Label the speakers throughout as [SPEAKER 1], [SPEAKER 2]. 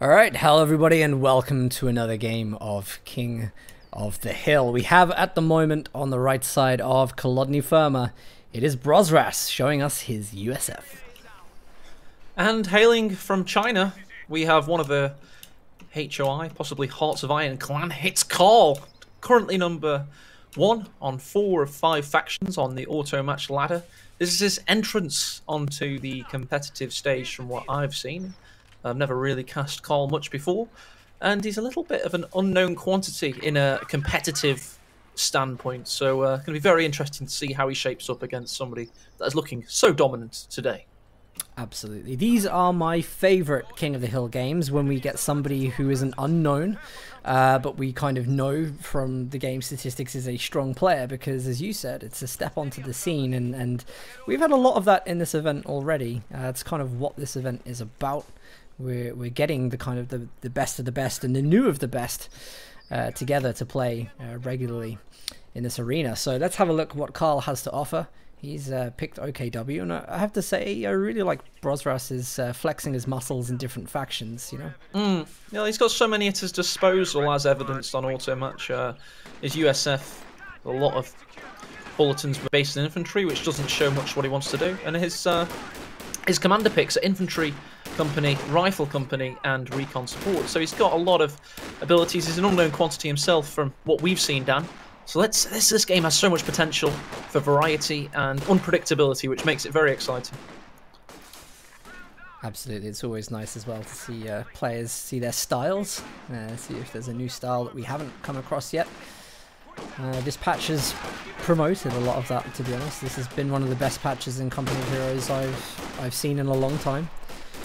[SPEAKER 1] Alright, hello everybody and welcome to another game of King of the Hill. We have at the moment on the right side of KotH S2 it is brosras showing us his USF.
[SPEAKER 2] And hailing from China, we have one of the HOI, possibly Hearts of Iron clan. It's Karl, currently number 1 on 4 of 5 factions on the auto match ladder. This is his entrance onto the competitive stage from what I've seen. I've never really cast Karl much before, and he's a little bit of an unknown quantity in a competitive standpoint, so it's going to be very interesting to see how he shapes up against somebody that is looking so dominant today.
[SPEAKER 1] Absolutely. These are my favourite King of the Hill games, when we get somebody who is an unknown, but we kind of know from the game statistics is a strong player, because as you said, it's a step onto the scene, and we've had a lot of that in this event already. It's kind of what this event is about. We're getting the kind of the best of the best and the new of the best together to play regularly in this arena. So let's have a look what Karl has to offer. He's picked OKW, and I have to say I really like brosras is flexing his muscles in different factions, you know.
[SPEAKER 2] Yeah, he's got so many at his disposal, as evidenced on auto match. His USF, a lot of bulletins based in infantry, which doesn't show much what he wants to do, and his commander picks are infantry company, rifle company, and recon support. So he's got a lot of abilities. He's an unknown quantity himself from what we've seen, Dan. So this game has so much potential for variety and unpredictability, which makes it very exciting.
[SPEAKER 1] Absolutely, it's always nice as well to see players see their styles, see if there's a new style that we haven't come across yet. This patch has promoted a lot of that, to be honest. This has been one of the best patches in Company of Heroes I've seen in a long time.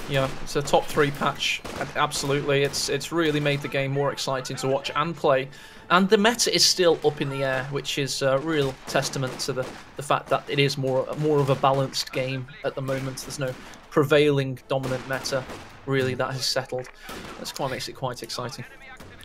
[SPEAKER 2] Yeah, it's a top 3 patch, absolutely. It's really made the game more exciting to watch and play. And the meta is still up in the air, which is a real testament to the fact that it is more of a balanced game at the moment. There's no prevailing dominant meta, really, that has settled. That's what makes it quite exciting.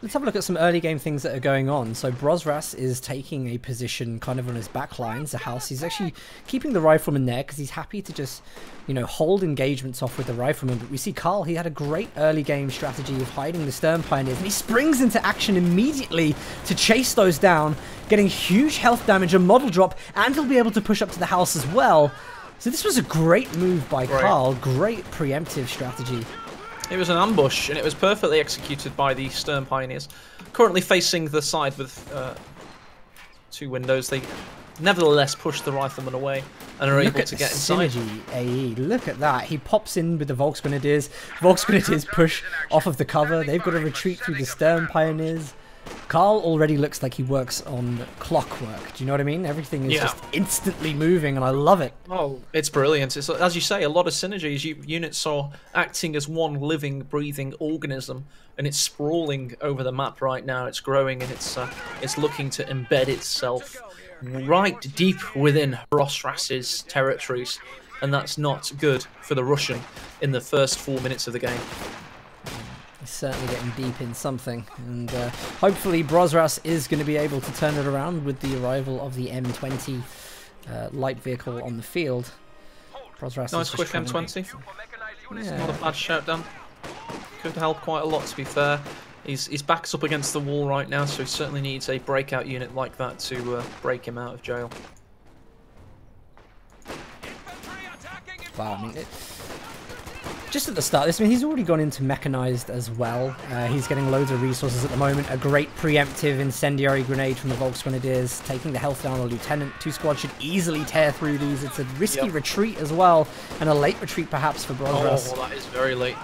[SPEAKER 1] Let's have a look at some early game things that are going on. So brosras is taking a position kind of on his back lines, the house. He's actually keeping the rifleman there because he's happy to just, you know, hold engagements off with the rifleman. But we see Karl, he had a great early game strategy of hiding the stern pioneers, and he springs into action immediately to chase those down, getting huge health damage, a model drop, and he'll be able to push up to the house as well. So this was a great move by Karl, great preemptive strategy.
[SPEAKER 2] It was an ambush, and it was perfectly executed by the Stern Pioneers. Currently facing the side with 2 windows, they nevertheless push the rifleman away and are able to get inside.
[SPEAKER 1] Synergy AE, look at that. He pops in with the Volksgrenadiers. Volksgrenadiers push off of the cover. They've got to retreat through the Stern Pioneers. Karl already looks like he works on clockwork. Do you know what I mean? Everything is just instantly moving, and I love it.
[SPEAKER 2] Oh, it's brilliant. It's, as you say, a lot of synergies. Units are acting as one living, breathing organism, and it's sprawling over the map right now. It's growing, and it's looking to embed itself right deep within brosras's territories, and that's not good for the Russian in the first 4 minutes of the game.
[SPEAKER 1] He's certainly getting deep in something, and hopefully brosras is going to be able to turn it around with the arrival of the M20 light vehicle on the field. Brosras
[SPEAKER 2] nice quick M20. It's not a bad shout down. Could help quite a lot, to be fair. His back's up against the wall right now, so he certainly needs a breakout unit like that to break him out of jail.
[SPEAKER 1] Wow, I mean, just at the start, I mean, he's already gone into mechanized as well. He's getting loads of resources at the moment. A great preemptive incendiary grenade from the Volksgrenadiers, taking the health down on the lieutenant. 2 squads should easily tear through these. It's a risky retreat as well, and a late retreat perhaps for brosras.
[SPEAKER 2] Oh, that is very late.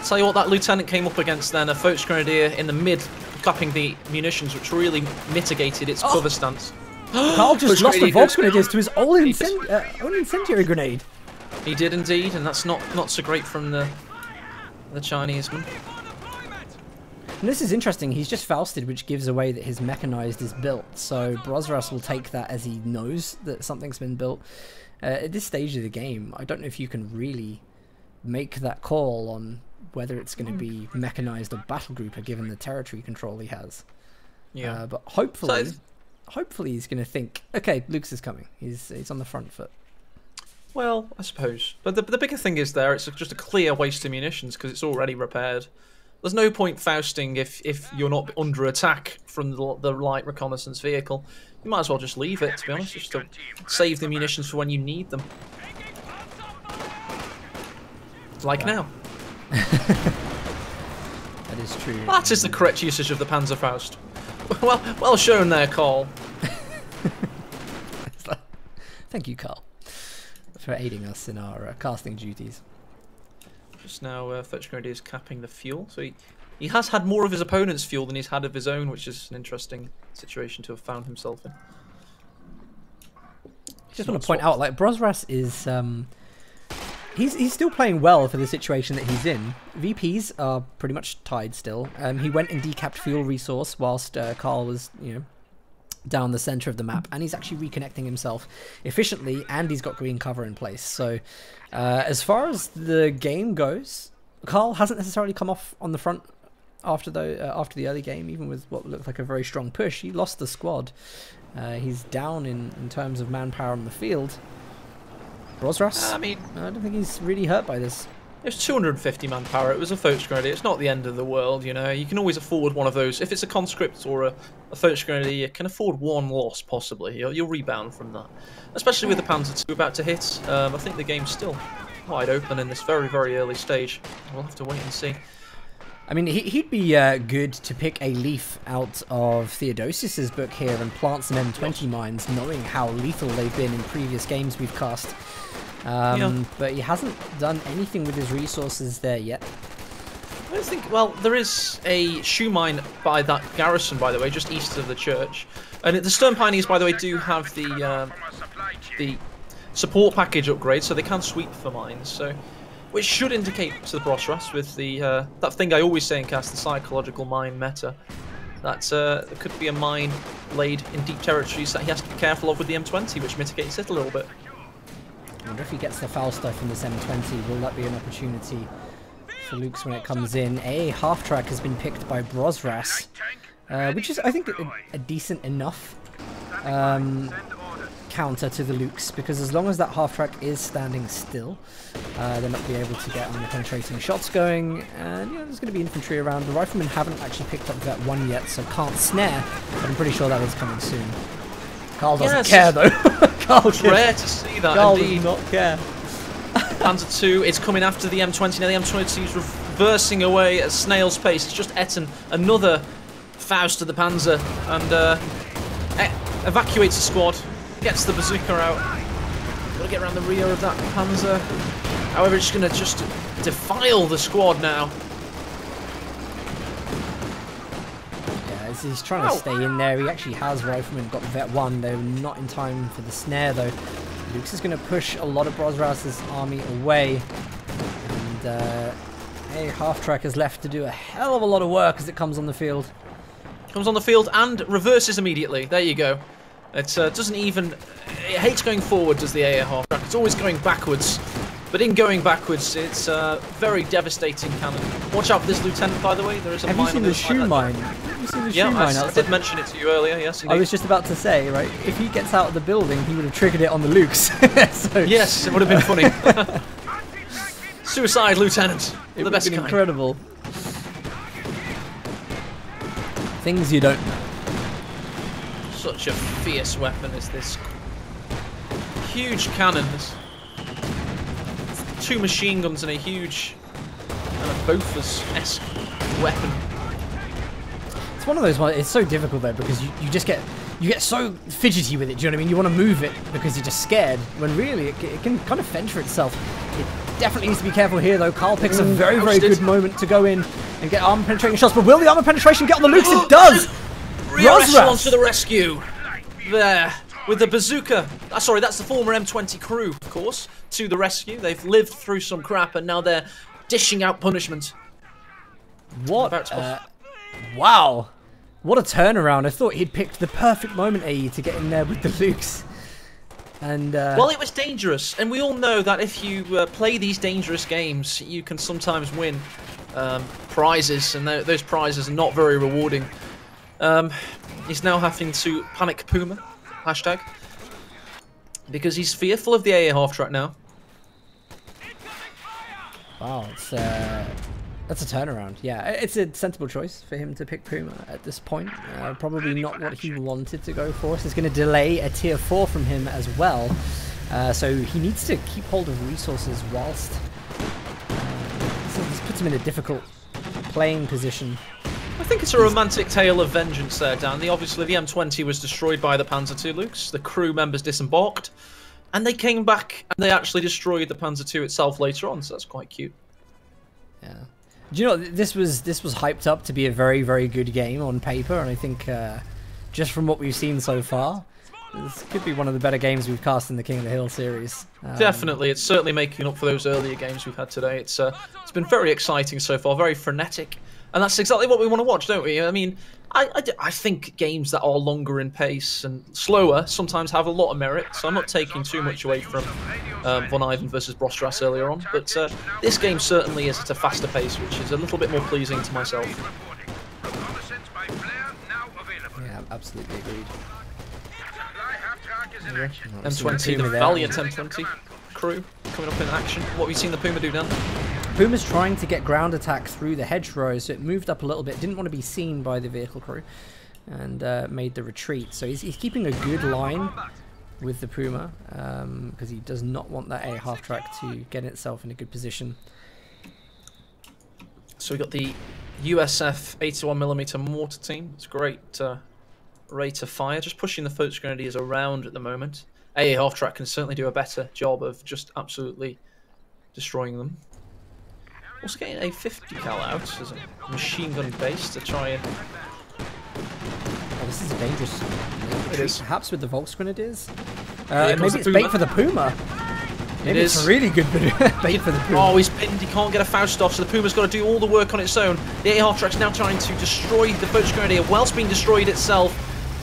[SPEAKER 2] Tell you what, that lieutenant came up against then, a Volksgrenadier in the mid, capping the munitions, which really mitigated its cover stance.
[SPEAKER 1] Karl just lost the Volksgrenadiers to his own incendiary grenade.
[SPEAKER 2] He did indeed, and that's not so great from the Chineseman.
[SPEAKER 1] And this is interesting. He's just Fausted, which gives away that his mechanized is built. So brosras will take that as he knows that something's been built. At this stage of the game, I don't know if you can really make that call on whether it's going to be mechanized or battle grouper, given the territory control he has. Yeah, but hopefully he's going to think, okay, Luke's is coming. He's on the front foot.
[SPEAKER 2] Well, I suppose. But the bigger thing is there, it's just a clear waste of munitions because it's already repaired. There's no point Fausting if you're not under attack from the light reconnaissance vehicle. You might as well just leave it, to be honest, just to save the munitions for when you need them. Like now.
[SPEAKER 1] That is true.
[SPEAKER 2] That is the correct usage of the Panzerfaust. Well shown there, Karl.
[SPEAKER 1] Thank you, Karl, for aiding us in our casting duties.
[SPEAKER 2] Just now, Fetch Grenadier is capping the fuel, so he has had more of his opponent's fuel than he's had of his own, which is an interesting situation to have found himself in.
[SPEAKER 1] Just want to point out, like, Brosras is he's still playing well for the situation that he's in. VPs are pretty much tied still. He went and decapped fuel resource whilst Karl was, you know, down the center of the map, and he's actually reconnecting himself efficiently, and he's got green cover in place. So as far as the game goes, Karl hasn't necessarily come off on the front after the early game, even with what looked like a very strong push. He lost the squad. He's down in terms of manpower on the field. Brosras, I mean, I don't think he's really hurt by this.
[SPEAKER 2] It was 250 manpower. It was a Volksgrenadier. It's not the end of the world, you know. You can always afford one of those. If it's a conscript or a Volksgrenadier, you can afford one loss, possibly. You'll rebound from that. Especially with the Panzer II about to hit. I think the game's still wide open in this very, very early stage. We'll have to wait and see.
[SPEAKER 1] I mean, he'd be good to pick a leaf out of Theodosius's book here and plant some M20 mines, knowing how lethal they've been in previous games we've cast. But he hasn't done anything with his resources there yet.
[SPEAKER 2] I don't think. Well, there is a shoe mine by that garrison, by the way, just east of the church. And the Stern Pioneers, by the way, do have the support package upgrade, so they can sweep for mines. So, which should indicate to the Brosras with the that thing I always say in cast, the psychological mine meta. That there could be a mine laid in deep territories that he has to be careful of with the M20, which mitigates it a little bit.
[SPEAKER 1] I wonder if he gets the foul stuff in this M20, will that be an opportunity for Lukes when it comes in? A half-track has been picked by Brosras, which is, I think, a decent enough counter to the Lukes, because as long as that half-track is standing still, they'll not be able to get penetrating shots going, and you know, there's going to be infantry around. The riflemen haven't actually picked up that one yet, so can't snare, but I'm pretty sure that is coming soon. Karl doesn't care, though.
[SPEAKER 2] It's rare to see that,
[SPEAKER 1] Karl
[SPEAKER 2] indeed.
[SPEAKER 1] does not care.
[SPEAKER 2] Panzer II is coming after the M20. Now the M20 is reversing away at snail's pace. It's just Etten, another Faust to the Panzer, and evacuates the squad, gets the bazooka out. Got to get around the rear of that Panzer. However, it's going to just defile the squad now.
[SPEAKER 1] He's trying to stay in there. He actually has riflemen, got Vet 1, though not in time for the snare, though. Lukes is going to push a lot of Brosras' army away. And a half-track is left to do a hell of a lot of work as it comes on the field.
[SPEAKER 2] Comes on the field and reverses immediately. There you go. It doesn't even... It hates going forward, does the AA half-track. It's always going backwards. But in going backwards, it's a very devastating cannon. Watch out for this lieutenant, by the way. There is a mine.
[SPEAKER 1] Have you seen the shoe mine?
[SPEAKER 2] I did mention it to you earlier, yes, indeed.
[SPEAKER 1] I was just about to say, right, if he gets out of the building, he would have triggered it on the Lukes. So
[SPEAKER 2] yes, it would have been funny. Suicide lieutenant.
[SPEAKER 1] It
[SPEAKER 2] the best
[SPEAKER 1] been
[SPEAKER 2] kind.
[SPEAKER 1] Incredible. Things you don't know.
[SPEAKER 2] Such a fierce weapon is this. Huge cannon. Two machine guns and a huge kind of Bofors-esque weapon.
[SPEAKER 1] It's one of those ones. It's so difficult though, because you just get so fidgety with it. Do you know what I mean? You want to move it because you're just scared, when really it can kind of fend for itself. It definitely needs to be careful here though. Karl picks a very good moment to go in and get armor penetrating shots, but will the armor penetration get on the Lukes? It does.
[SPEAKER 2] Rear echelon to the rescue. There. With the bazooka. Sorry, that's the former M20 crew, of course, to the rescue. They've lived through some crap and now they're dishing out punishment.
[SPEAKER 1] What? Wow. What a turnaround. I thought he'd picked the perfect moment, AE, to get in there with the Lukes. And
[SPEAKER 2] well, it was dangerous. And we all know that if you play these dangerous games, you can sometimes win prizes. And those prizes are not very rewarding. He's now having to panic Puma. Hashtag. Because he's fearful of the AA half-track now.
[SPEAKER 1] Wow, it's That's a turnaround. Yeah, it's a sensible choice for him to pick Puma at this point. Probably not what he wanted to go for. So it's going to delay a tier 4 from him as well. So he needs to keep hold of resources whilst... so this puts him in a difficult playing position.
[SPEAKER 2] I think it's a romantic tale of vengeance there, Dan. Obviously, the M20 was destroyed by the Panzer II Lukes. The crew members disembarked. And they came back and they actually destroyed the Panzer II itself later on. So that's quite cute.
[SPEAKER 1] Yeah. Do you know, this was hyped up to be a very, very good game on paper. And I think just from what we've seen so far, this could be one of the better games we've cast in the King of the Hill series.
[SPEAKER 2] Definitely, it's certainly making up for those earlier games we've had today. It's been very exciting so far, very frenetic, and that's exactly what we want to watch, don't we? I mean, I think games that are longer in pace and slower sometimes have a lot of merit, so I'm not taking too much away from Von Ivan versus Brostras earlier on, but this game certainly is at a faster pace, which is a little bit more pleasing to myself.
[SPEAKER 1] Yeah, absolutely agreed.
[SPEAKER 2] M20, the valiant M20 crew coming up in action. What have you seen the Puma do, Dan?
[SPEAKER 1] Puma's trying to get ground attack through the hedgerow, so it moved up a little bit. Didn't want to be seen by the vehicle crew, and made the retreat. So he's keeping a good line with the Puma, because he does not want that A half track to get itself in a good position.
[SPEAKER 2] So we got the USF 81mm mortar team. It's great rate of fire, just pushing the Foch Grenadiers around at the moment. AA half track can certainly do a better job of just absolutely destroying them. Also getting a 50 cal out as a machine gun base to try and...
[SPEAKER 1] Oh, this is a dangerous retreat,
[SPEAKER 2] it is.
[SPEAKER 1] Perhaps with the Volksgrenadiers.
[SPEAKER 2] Maybe
[SPEAKER 1] it's bait for the Puma. Maybe it's a really good bait for the Puma.
[SPEAKER 2] Oh, he's pinned. He can't get a Faust off, so the Puma's got to do all the work on its own. The AA half track's now trying to destroy the Foch Grenadier whilst being destroyed itself.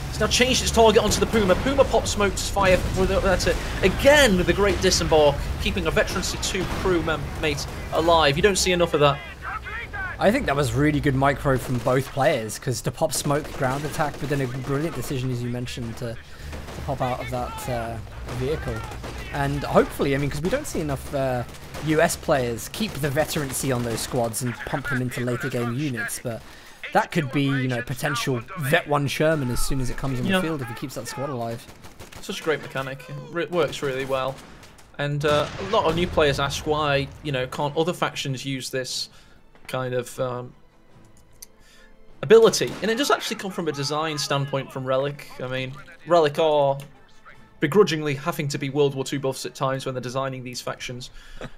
[SPEAKER 2] It's now changed its target onto the Puma. Puma pop smokes fire. That's it. Again with the great disembark, keeping a Veteran C2 crew mate alive. You don't see enough of that.
[SPEAKER 1] I think that was really good micro from both players, because to pop smoke ground attack, but then a brilliant decision, as you mentioned, to pop out of that vehicle. And hopefully, I mean, because we don't see enough US players keep the veterancy on those squads and pump them into later game units, but that could be, you know, potential Vet 1 Sherman as soon as it comes on the field if he keeps that squad alive.
[SPEAKER 2] Such a great mechanic. It works really well. And a lot of new players ask why, you know, can't other factions use this kind of ability? And it does actually come from a design standpoint from Relic. I mean, Relic are begrudgingly having to be World War II buffs at times when they're designing these factions.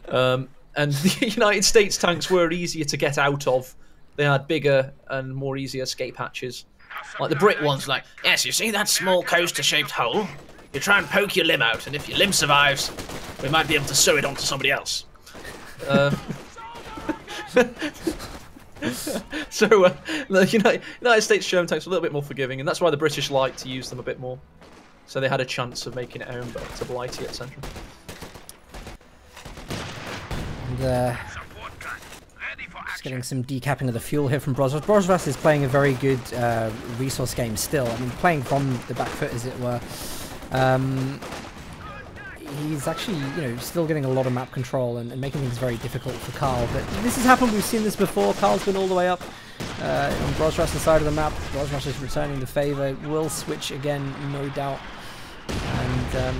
[SPEAKER 2] And the United States tanks were easier to get out of. They had bigger and more easy escape hatches. Like the Brit ones, like, yes, you see that small coaster-shaped hole? You try and poke your limb out, and if your limb survives, we might be able to sew it onto somebody else. So the United States Sherman tanks are a little bit more forgiving, and that's why the British like to use them a bit more. So they had a chance of making it home to Blighty, etc.
[SPEAKER 1] And just getting some decapping of the fuel here from Brostras. Brostras is playing a very good resource game still. I mean, playing from the back foot, as it were. He's actually, you know, still getting a lot of map control and making things very difficult for Karl. But this has happened. We've seen this before. Karl's been all the way up on Brostras' side of the map. Brostras is returning the favour. Will switch again, no doubt. And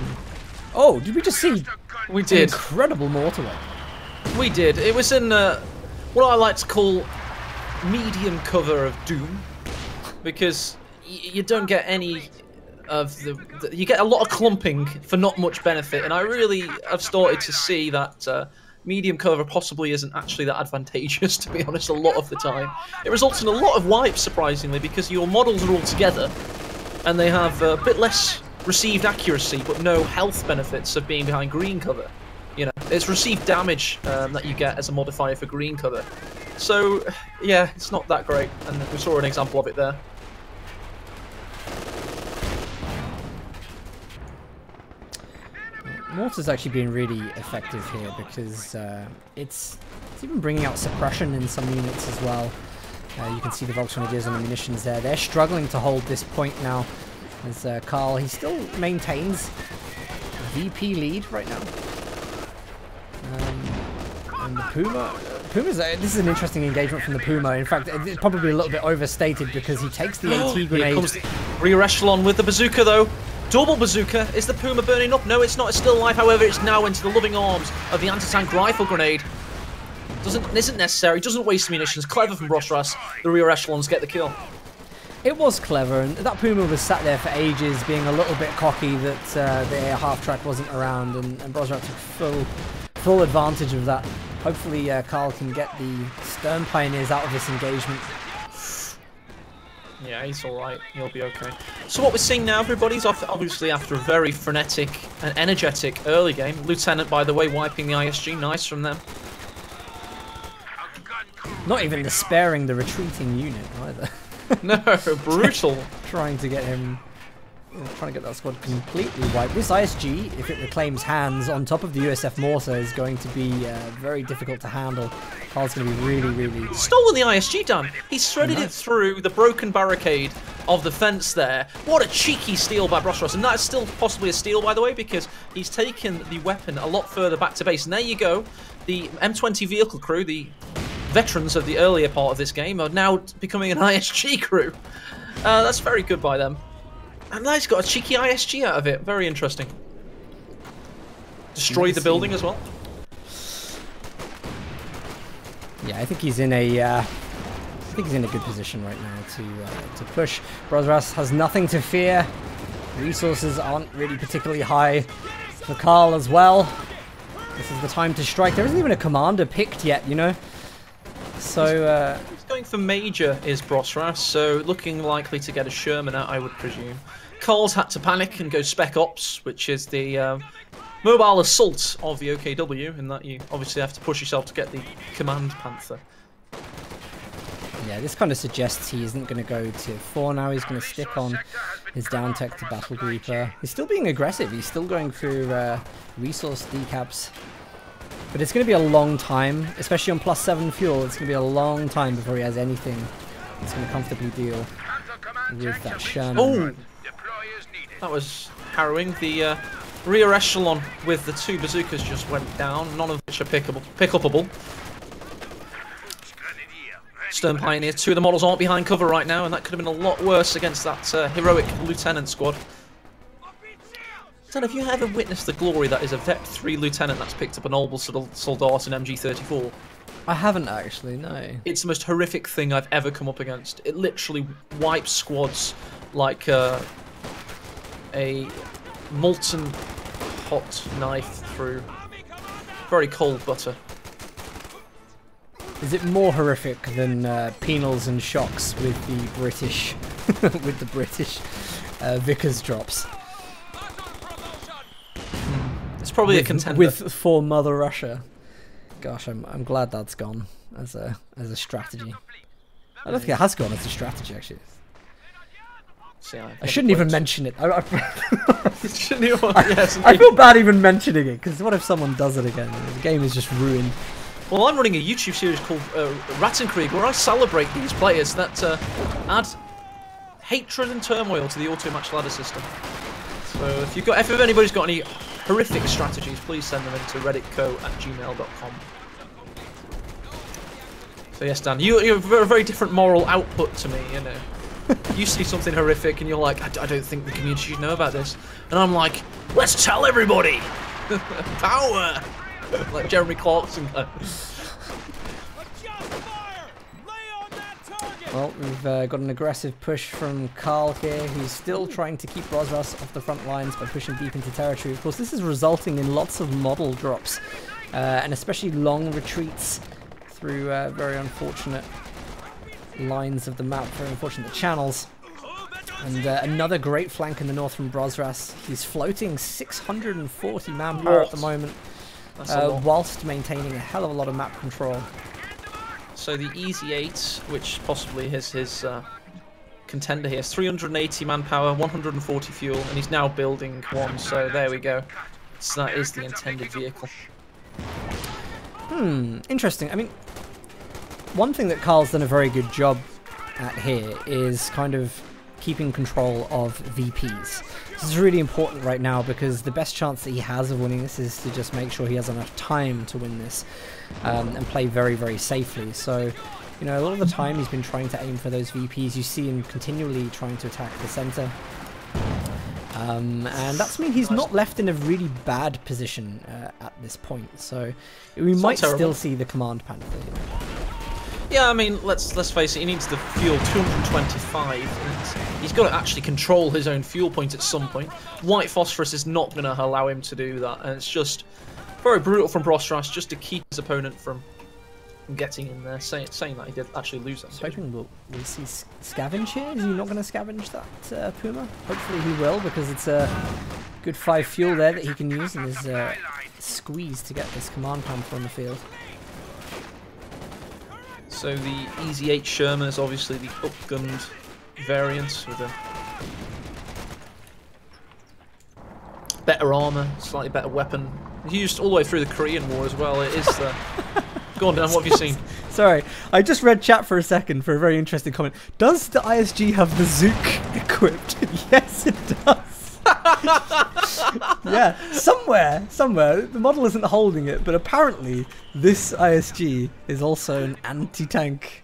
[SPEAKER 1] oh, did we just see?
[SPEAKER 2] We did.
[SPEAKER 1] An incredible mortar.
[SPEAKER 2] We did. It was in what I like to call medium cover of doom, because you don't get any of you get a lot of clumping for not much benefit, and I really have started to see that medium cover possibly isn't actually that advantageous, to be honest, a lot of the time. It results in a lot of wipes, surprisingly, because your models are all together and they have a bit less received accuracy but no health benefits of being behind green cover. You know, it's received damage that you get as a modifier for green cover. So yeah, it's not that great, and we saw an example of it there.
[SPEAKER 1] Mortar's actually been really effective here, because it's even bringing out suppression in some units as well. You can see the Volksgrenadiers on the munitions there. They're struggling to hold this point now, as Karl, he still maintains VP lead right now. And the Puma's, this is an interesting engagement from the Puma. In fact, it's probably a little bit overstated because he takes the AT grenade.
[SPEAKER 2] Here comes the rear echelon with the bazooka, though. Double bazooka. Is the Puma burning up? No, it's not. It's still alive. However, it's now into the loving arms of the anti-tank rifle grenade. Isn't necessary. Doesn't waste munitions. Clever from Brosras. The rear echelons get the kill.
[SPEAKER 1] It was clever, and that Puma was sat there for ages, being a little bit cocky that the air half track wasn't around, and Brosras took full advantage of that. Hopefully, Karl can get the Stern Pioneers out of this engagement.
[SPEAKER 2] Yeah, he's alright. He'll be okay. So what we're seeing now, everybody, is obviously after a very frenetic and energetic early game. Lieutenant, by the way, wiping the ISG. Nice from them.
[SPEAKER 1] Not even sparing the retreating unit, either.
[SPEAKER 2] No, brutal.
[SPEAKER 1] Trying to get that squad completely wiped. This ISG, if it reclaims hands on top of the USF mortar, is going to be very difficult to handle. Karl's going to be really...
[SPEAKER 2] Stolen the ISG, Dan. He threaded it through the broken barricade of the fence there. What a cheeky steal by Brosras. And that's still possibly a steal, by the way, because he's taken the weapon a lot further back to base. And there you go. The M20 vehicle crew, the veterans of the earlier part of this game, are now becoming an ISG crew. That's very good by them. And now he's got a cheeky ISG out of it. Very interesting. Destroy the building as well.
[SPEAKER 1] Yeah, I think he's in a good position right now to push. Brosras has nothing to fear. Resources aren't really particularly high for Karl as well. This is the time to strike. There isn't even a commander picked yet, you know. So
[SPEAKER 2] he's going for Major is Brosras, so looking likely to get a Sherman out, I would presume. Karl's had to panic and go Spec Ops, which is the mobile assault of the OKW, in that you obviously have to push yourself to get the Command Panther.
[SPEAKER 1] Yeah, this kind of suggests he isn't going to go tier 4 now. He's going to stick on his down tech to Battle Grouper. He's still being aggressive. He's still going through resource decaps. But it's going to be a long time, especially on +7 fuel. It's going to be a long time before he has anything that's going to comfortably deal with that Sherman.
[SPEAKER 2] Oh! That was harrowing. The rear echelon with the 2 bazookas just went down, none of which are pick-upable. Stern Pioneer, 2 of the models aren't behind cover right now, and that could have been a lot worse against that heroic Lieutenant squad. Son, have you ever witnessed the glory that is a Vet 3 Lieutenant that's picked up an Noble Soldat in MG34?
[SPEAKER 1] I haven't actually, no.
[SPEAKER 2] It's the most horrific thing I've ever come up against. It literally wipes squads like a molten hot knife through very cold butter.
[SPEAKER 1] Is it more horrific than penals and shocks with the British with the British Vickers drops?
[SPEAKER 2] It's probably a contender
[SPEAKER 1] with for Mother Russia. Gosh, I'm glad that's gone as a strategy. I don't think it has gone as a strategy actually.
[SPEAKER 2] See,
[SPEAKER 1] I shouldn't even mention it. I feel bad even mentioning it because what if someone does it again? The game is just ruined.
[SPEAKER 2] Well, I'm running a YouTube series called Rattenkrieg, where I celebrate these players that add hatred and turmoil to the auto match ladder system. So if anybody's got any horrific strategies, please send them into redditcoh@gmail.com. So yes, Dan, you have a very different moral output to me, you know. You see something horrific and you're like, I don't think the community should know about this. And I'm like, let's tell everybody! Power! Like Jeremy Clarkson.
[SPEAKER 1] Well, we've got an aggressive push from Karl here, who's still trying to keep Brosras off the front lines by pushing deep into territory. Of course, this is resulting in lots of model drops, and especially long retreats through very unfortunate lines of the map, very unfortunate channels. And another great flank in the north from Brosras. He's floating 640 manpower at the moment, whilst maintaining a hell of a lot of map control.
[SPEAKER 2] So the Easy 8, which possibly is his contender here, is 380 manpower, 140 fuel, and he's now building one, so there we go. So that is the intended vehicle.
[SPEAKER 1] Interesting. I mean, one thing that Karl's done a very good job at here is kind of keeping control of VPs. This is really important right now because the best chance that he has of winning this is to just make sure he has enough time to win this and play very, very safely. So, you know, a lot of the time he's been trying to aim for those VPs. You see him continually trying to attack the center. And that's mean he's not left in a really bad position at this point. So we might still see the Command Panther.
[SPEAKER 2] Yeah, I mean, let's face it, he needs to fuel 225. And he's got to actually control his own fuel point at some point. White Phosphorus is not going to allow him to do that, and it's just very brutal from Brostras just to keep his opponent from getting in there, saying that he did actually lose that.
[SPEAKER 1] I'm hoping we'll see scavenge here. Is he not going to scavenge that Puma? Hopefully he will, because it's a good 5 fuel there that he can use in his squeeze to get this Command Panther on the field.
[SPEAKER 2] So the Easy 8 Sherman is obviously the upgunned variant with a better armor, slightly better weapon. Used all the way through the Korean War as well. It is the... Go on, Dan, what have you seen?
[SPEAKER 1] Sorry, I just read chat for a second for a very interesting comment. Does the ISG have the Zook equipped? Yes, it does. Yeah, somewhere, the model isn't holding it, but apparently this ISG is also an anti-tank.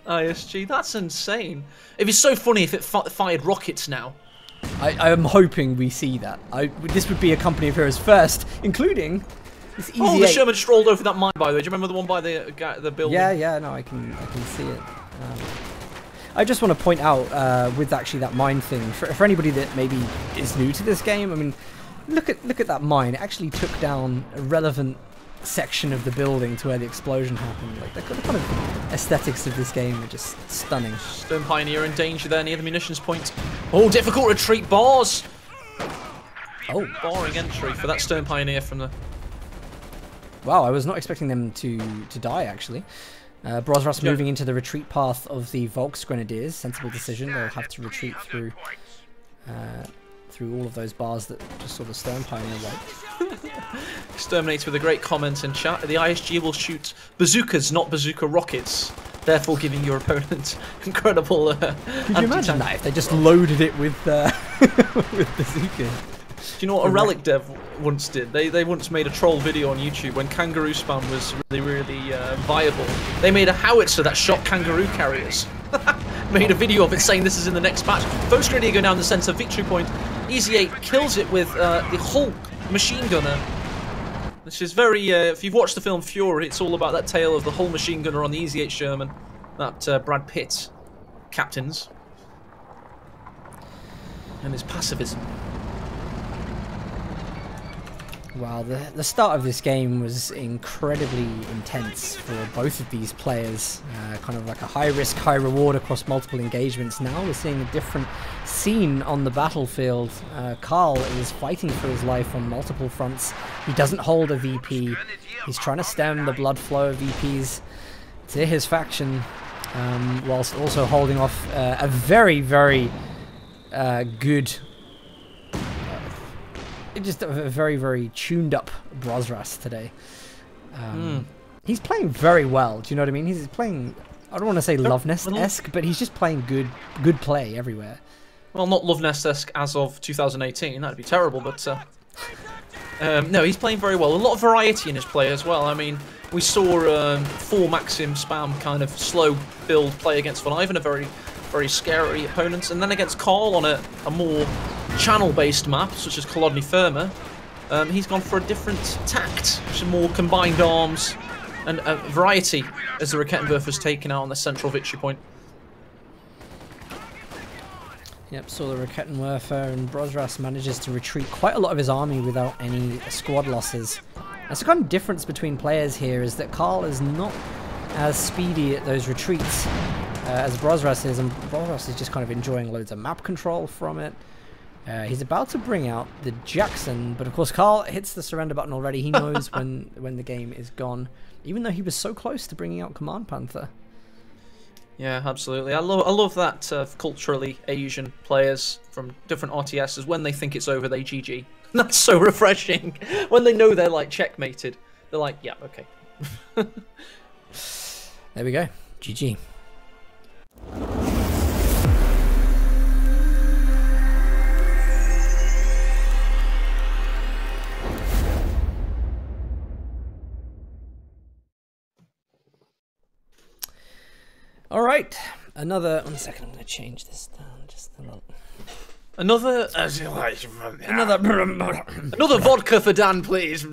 [SPEAKER 2] ISG, that's insane. It'd be so funny if it fired rockets now.
[SPEAKER 1] I am hoping we see that. This would be a company of heroes first, including this Easy 8.
[SPEAKER 2] Oh, the Sherman strolled over that mine, by the way. Do you remember the one by the building?
[SPEAKER 1] Yeah, no, I can see it. I just want to point out with actually that mine thing for anybody that maybe is new to this game. I mean, look at that mine. It actually took down a relevant section of the building to where the explosion happened. Like the kind of aesthetics of this game are just stunning.
[SPEAKER 2] Stone Pioneer in danger there near the munitions point. Oh, difficult retreat bars. Oh, barring entry for that Stone Pioneer from the...
[SPEAKER 1] Wow, I was not expecting them to die actually. Brosras moving into the retreat path of the Volks Grenadiers. Sensible decision. They'll have to retreat through all of those bars that just sort of Stone Pioneer wiped.
[SPEAKER 2] Exterminates with a great comment in chat. The ISG will shoot bazookas, not bazooka rockets, therefore giving your opponent incredible. Could
[SPEAKER 1] you imagine that if they just loaded it with with bazooka?
[SPEAKER 2] Do you know what a Relic dev once did? They once made a troll video on YouTube when kangaroo spam was really viable. They made a howitzer that shot kangaroo carriers. Made a video of it saying this is in the next patch. Volks Grenadier go down the centre, victory point. Easy 8 kills it with the Hulk machine gunner. This is very, if you've watched the film Fury, it's all about that tale of the Hull machine gunner on the Easy 8 Sherman that Brad Pitt captains. And his pacifism.
[SPEAKER 1] Wow, the start of this game was incredibly intense for both of these players. Kind of like a high risk, high reward across multiple engagements. Now we're seeing a different scene on the battlefield. Karl is fighting for his life on multiple fronts. He doesn't hold a VP. He's trying to stem the blood flow of VPs to his faction, whilst also holding off a very, very good... just a very, very tuned up Brosras today. He's playing very well. Do you know what I mean? He's playing, I don't want to say Love Nest-esque, but he's just playing good play everywhere.
[SPEAKER 2] Well, not Love Nest-esque as of 2018. That'd be terrible, but no, he's playing very well. A lot of variety in his play as well. I mean, we saw 4 Maxim spam kind of slow build play against Von Ivan, a very scary opponent, and then against Karl on a more channel-based map, such as Kolodny Firma, he's gone for a different tact, some more combined arms and a variety as the Rakettenwerfer has taken out on the central victory point.
[SPEAKER 1] Yep, saw the Rakettenwerfer, and Brosras manages to retreat quite a lot of his army without any squad losses. That's the kind of difference between players here, is that Karl is not as speedy at those retreats as Brosras is, and Brosras is just kind of enjoying loads of map control from it. He's about to bring out the Jackson, but of course Karl hits the surrender button already. He knows when the game is gone, even though he was so close to bringing out Command Panther.
[SPEAKER 2] Yeah, absolutely. I love that culturally Asian players from different RTSs, when they think it's over, they GG. That's so refreshing. When they know they're like checkmated, they're like, yeah, okay.
[SPEAKER 1] There we go. GG. Right. Another. 1 second. I'm going to change this down just a little.
[SPEAKER 2] Another vodka for Dan, please.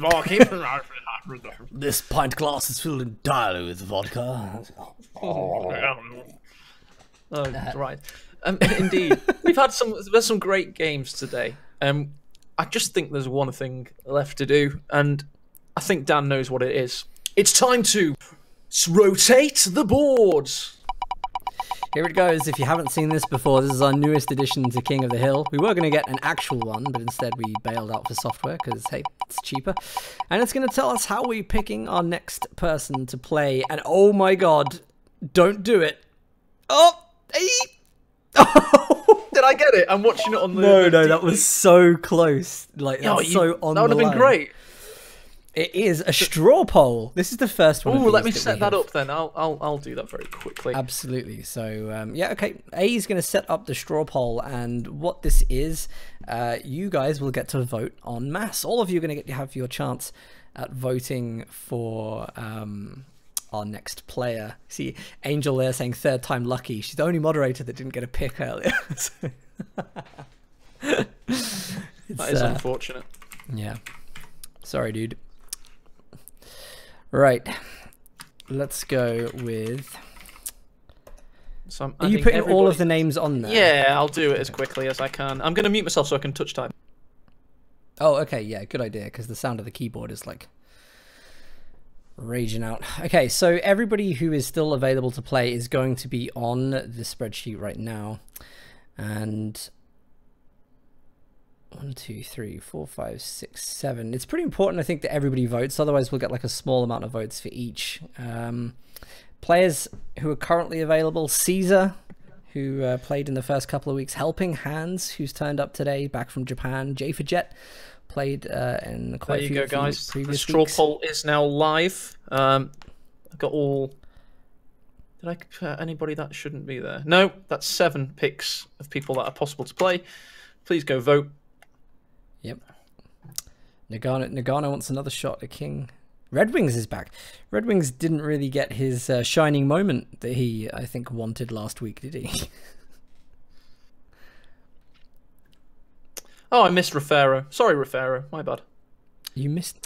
[SPEAKER 1] This pint glass is filled entirely with vodka.
[SPEAKER 2] Right. Indeed, there's some great games today. I just think there's one thing left to do, and I think Dan knows what it is. It's time to rotate the boards.
[SPEAKER 1] Here it goes. If you haven't seen this before, this is our newest addition to King of the Hill. We were going to get an actual one, but instead we bailed out for software because, hey, it's cheaper. And it's going to tell us how we're picking our next person to play. And oh my god, don't do it. Oh, hey.
[SPEAKER 2] Did I get it? I'm watching it on the...
[SPEAKER 1] No, that was so close. Like, that's so on the line.
[SPEAKER 2] That would have been great.
[SPEAKER 1] It is a straw poll. This is the first one.
[SPEAKER 2] Oh, let me set that up then. I'll do that very quickly.
[SPEAKER 1] Absolutely. So yeah, okay. A is going to set up the straw poll, and what this is, you guys will get to vote en masse. All of you are going to get to have your chance at voting for our next player. See, Angel there saying third time lucky. She's the only moderator that didn't get a pick earlier.
[SPEAKER 2] That is unfortunate.
[SPEAKER 1] Yeah. Sorry, dude. Right, let's go with...
[SPEAKER 2] So
[SPEAKER 1] are you putting all of the names on there?
[SPEAKER 2] Yeah, I'll do it as quickly as I can. I'm going to mute myself so I can touch type.
[SPEAKER 1] Oh, okay, yeah, good idea, because the sound of the keyboard is, like, raging out. Okay, so everybody who is still available to play is going to be on the spreadsheet right now. And... 1, 2, 3, 4, 5, 6, 7. It's pretty important, I think, that everybody votes. Otherwise, we'll get like a small amount of votes for each. Players who are currently available: Caesar, who played in the first couple of weeks. Helping Hands, who's turned up today, back from Japan. J for Jet played in quite a few
[SPEAKER 2] guys.
[SPEAKER 1] previous
[SPEAKER 2] The straw
[SPEAKER 1] weeks.
[SPEAKER 2] poll is now live. I've got all. Did I put anybody that shouldn't be there? No, that's 7 picks of people that are possible to play. Please go vote.
[SPEAKER 1] Yep. Nagano wants another shot at King. Red Wings is back. Red Wings didn't really get his shining moment that he, I think, wanted last week, did he?
[SPEAKER 2] Oh, I missed Rafero. Sorry, Rafero. My bad.
[SPEAKER 1] You missed...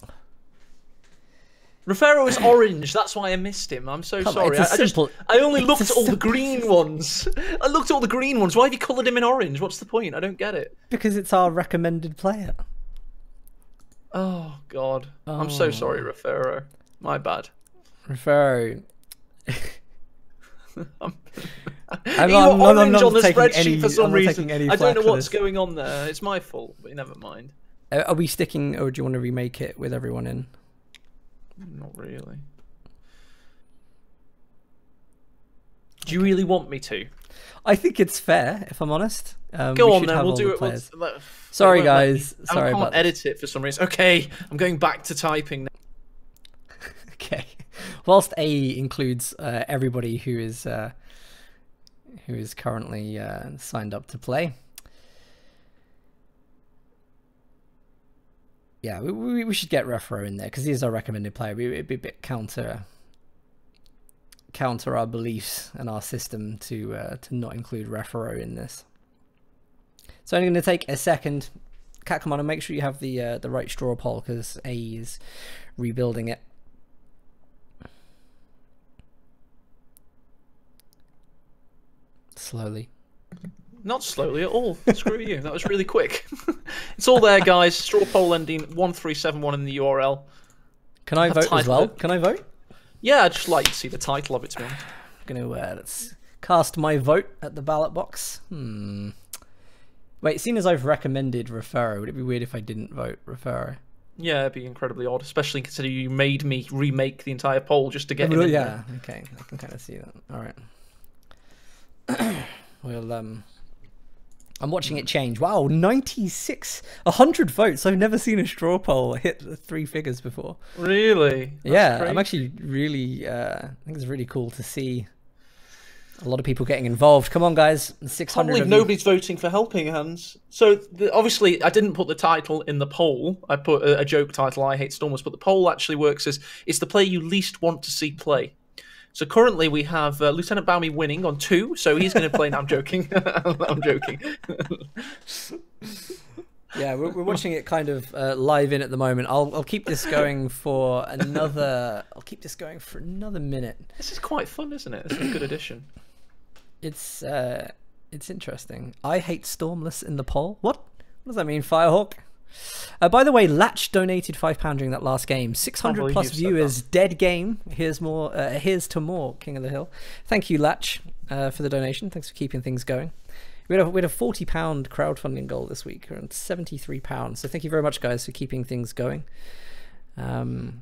[SPEAKER 2] Rafero is orange. That's why I missed him. I'm so sorry. I only looked at all the green ones. I looked at all the green ones. Why have you coloured him in orange? What's the point? I don't get it.
[SPEAKER 1] Because it's our recommended player.
[SPEAKER 2] Oh, God. Oh. I'm so sorry, Rafero. My bad.
[SPEAKER 1] Rafero.
[SPEAKER 2] I'm orange on the spreadsheet for some reason.
[SPEAKER 1] I
[SPEAKER 2] don't know what's going on there. It's my fault, but never mind.
[SPEAKER 1] Are we sticking, or do you want to remake it with everyone in?
[SPEAKER 2] Not really. Do you really want me to?
[SPEAKER 1] I think it's fair, if I'm honest.
[SPEAKER 2] Go on then, we'll do it.
[SPEAKER 1] Sorry guys, sorry
[SPEAKER 2] about that. I can't edit it for some reason. Okay, I'm going back to typing now.
[SPEAKER 1] Okay. Whilst A includes everybody who is currently signed up to play. Yeah, we should get Refro in there because he's our recommended player. It'd be a bit counter our beliefs and our system to not include Refro in this. So I'm going to take a second. Cat, come on and make sure you have the right straw poll because A is rebuilding it. Slowly.
[SPEAKER 2] Not slowly at all. Screw you. That was really quick. It's all there, guys. Straw poll ending 1371 in the URL.
[SPEAKER 1] Can I vote as well? Can I vote?
[SPEAKER 2] Yeah, I'd just like to see the title of it, to be honest.
[SPEAKER 1] I'm going to let's cast my vote at the ballot box. Wait, seeing as I've recommended Refero, would it be weird if I didn't vote Refero?
[SPEAKER 2] Yeah, it'd be incredibly odd, especially considering you made me remake the entire poll just to get him in there.
[SPEAKER 1] Okay, I can kind of see that. All right. Well, I'm watching it change. Wow, 100 votes. I've never seen a straw poll hit the 3 figures before.
[SPEAKER 2] Really?
[SPEAKER 1] That's yeah, crazy. I'm actually really, I think it's really cool to see a lot of people getting involved. Come on, guys. 600
[SPEAKER 2] I can't believe nobody's voting for Helping Hands. So, obviously, I didn't put the title in the poll. I put a joke title, I Hate Stormers, but the poll actually works as, it's the player you least want to see play. So currently we have Lieutenant Bounty winning on 2, so he's going to play. Now I'm joking. I'm joking.
[SPEAKER 1] Yeah, we're watching it kind of live in at the moment. I'll keep this going for another. I'll keep this going for another minute.
[SPEAKER 2] This is quite fun, isn't it? This is a good addition.
[SPEAKER 1] It's interesting. I hate Stormless in the poll. What does that mean, Firehawk? By the way, Latch donated £5 during that last game. 600 plus viewers. Dead game. Here's more. Here's to more. King of the Hill. Thank you, Latch, for the donation. Thanks for keeping things going. We had a £40 crowdfunding goal this week, around £73. So thank you very much, guys, for keeping things going, and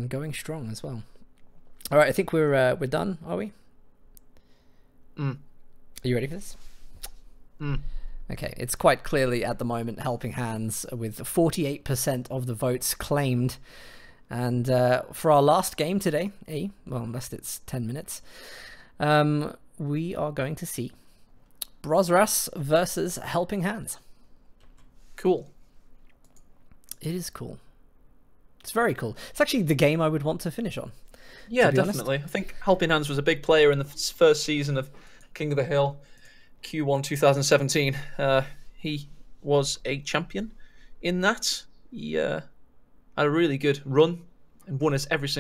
[SPEAKER 1] going strong as well. All right, I think we're done. Are we? Are you ready for this? Okay, it's quite clearly at the moment Helping Hands with 48% of the votes claimed. And for our last game today, well, unless it's 10 minutes, we are going to see Brosras versus Helping Hands.
[SPEAKER 2] Cool.
[SPEAKER 1] It is cool. It's very cool. It's actually the game I would want to finish on.
[SPEAKER 2] Yeah, definitely. I think Helping Hands was a big player in the first season of King of the Hill, Q1 2017. He was a champion in that. He had a really good run and won us every single